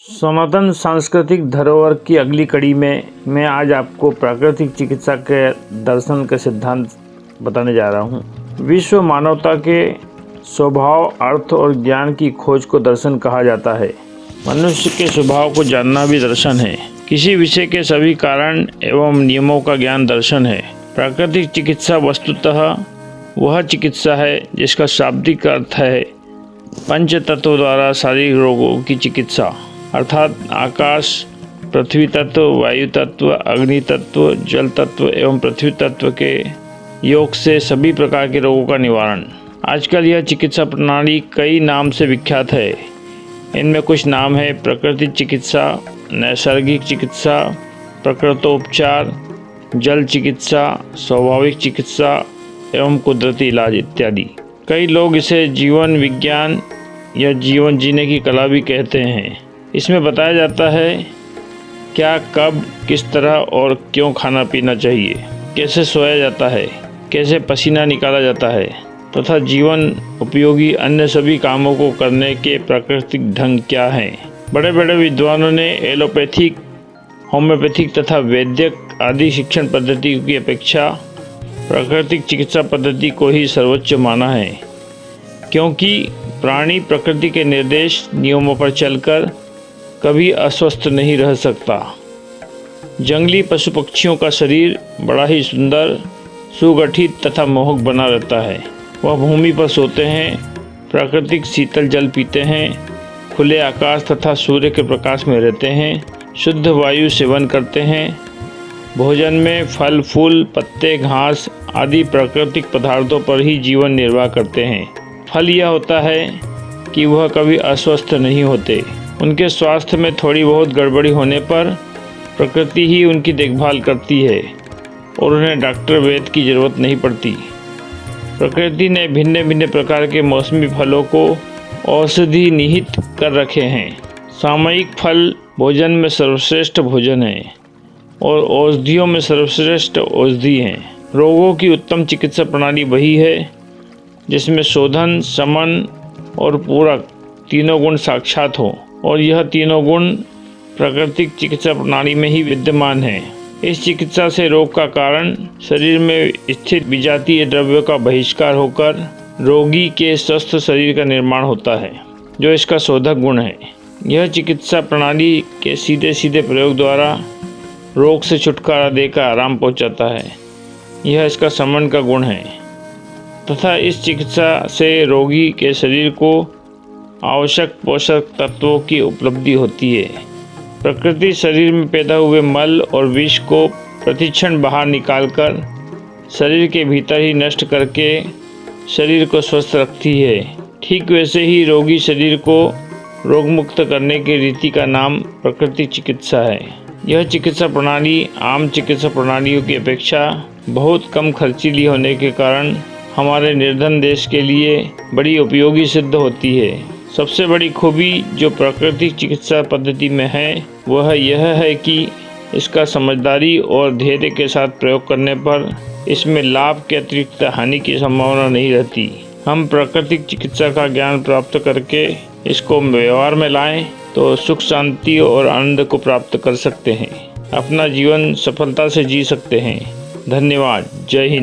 सनातन सांस्कृतिक धरोहर की अगली कड़ी में मैं आज आपको प्राकृतिक चिकित्सा के दर्शन के सिद्धांत बताने जा रहा हूँ। विश्व मानवता के स्वभाव, अर्थ और ज्ञान की खोज को दर्शन कहा जाता है। मनुष्य के स्वभाव को जानना भी दर्शन है। किसी विषय के सभी कारण एवं नियमों का ज्ञान दर्शन है। प्राकृतिक चिकित्सा वस्तुतः वह चिकित्सा है जिसका शाब्दिक अर्थ है पंच तत्व द्वारा शारीरिक रोगों की चिकित्सा, अर्थात आकाश, पृथ्वी तत्व, वायु तत्व, अग्नि तत्व, जल तत्व एवं पृथ्वी तत्व के योग से सभी प्रकार के रोगों का निवारण। आजकल यह चिकित्सा प्रणाली कई नाम से विख्यात है। इनमें कुछ नाम है प्राकृतिक चिकित्सा, नैसर्गिक चिकित्सा, प्रकृतोपचार, जल चिकित्सा, स्वाभाविक चिकित्सा एवं कुदरती इलाज इत्यादि। कई लोग इसे जीवन विज्ञान या जीवन जीने की कला भी कहते हैं। इसमें बताया जाता है क्या, कब, किस तरह और क्यों खाना पीना चाहिए, कैसे सोया जाता है, कैसे पसीना निकाला जाता है तथा जीवन उपयोगी अन्य सभी कामों को करने के प्राकृतिक ढंग क्या हैं। बड़े बड़े विद्वानों ने एलोपैथिक, होम्योपैथिक तथा वैद्यक आदि शिक्षण पद्धति की अपेक्षा प्राकृतिक चिकित्सा पद्धति को ही सर्वोच्च माना है, क्योंकि प्राणी प्रकृति के निर्देश नियमों पर चलकर कभी अस्वस्थ नहीं रह सकता। जंगली पशु पक्षियों का शरीर बड़ा ही सुंदर, सुगठित तथा मोहक बना रहता है। वह भूमि पर सोते हैं, प्राकृतिक शीतल जल पीते हैं, खुले आकाश तथा सूर्य के प्रकाश में रहते हैं, शुद्ध वायु सेवन करते हैं, भोजन में फल फूल, पत्ते, घास आदि प्राकृतिक पदार्थों पर ही जीवन निर्वाह करते हैं। फल यह होता है कि वह कभी अस्वस्थ नहीं होते। उनके स्वास्थ्य में थोड़ी बहुत गड़बड़ी होने पर प्रकृति ही उनकी देखभाल करती है और उन्हें डॉक्टर वैद्य की ज़रूरत नहीं पड़ती। प्रकृति ने भिन्न भिन्न प्रकार के मौसमी फलों को औषधि निहित कर रखे हैं। सामयिक फल भोजन में सर्वश्रेष्ठ भोजन है और औषधियों में सर्वश्रेष्ठ औषधि हैं। रोगों की उत्तम चिकित्सा प्रणाली वही है जिसमें शोधन, शमन और पूरक तीनों गुण साक्षात हो, और यह तीनों गुण प्राकृतिक चिकित्सा प्रणाली में ही विद्यमान हैं। इस चिकित्सा से रोग का कारण शरीर में स्थित विजातीय द्रव्यों का बहिष्कार होकर रोगी के स्वस्थ शरीर का निर्माण होता है, जो इसका शोधक गुण है। यह चिकित्सा प्रणाली के सीधे सीधे प्रयोग द्वारा रोग से छुटकारा देकर आराम पहुंचाता है। यह इसका शमन का गुण है तथा इस चिकित्सा से रोगी के शरीर को आवश्यक पोषक तत्वों की उपलब्धि होती है। प्रकृति शरीर में पैदा हुए मल और विष को प्रतिक्षण बाहर निकालकर शरीर के भीतर ही नष्ट करके शरीर को स्वस्थ रखती है। ठीक वैसे ही रोगी शरीर को रोगमुक्त करने की रीति का नाम प्राकृतिक चिकित्सा है। यह चिकित्सा प्रणाली आम चिकित्सा प्रणालियों की अपेक्षा बहुत कम खर्चीली होने के कारण हमारे निर्धन देश के लिए बड़ी उपयोगी सिद्ध होती है। सबसे बड़ी खूबी जो प्राकृतिक चिकित्सा पद्धति में है वह यह है कि इसका समझदारी और धैर्य के साथ प्रयोग करने पर इसमें लाभ के अतिरिक्त हानि की संभावना नहीं रहती। हम प्राकृतिक चिकित्सा का ज्ञान प्राप्त करके इसको व्यवहार में लाएं तो सुख, शांति और आनंद को प्राप्त कर सकते हैं। अपना जीवन सफलता से जी सकते हैं। धन्यवाद। जय हिंद।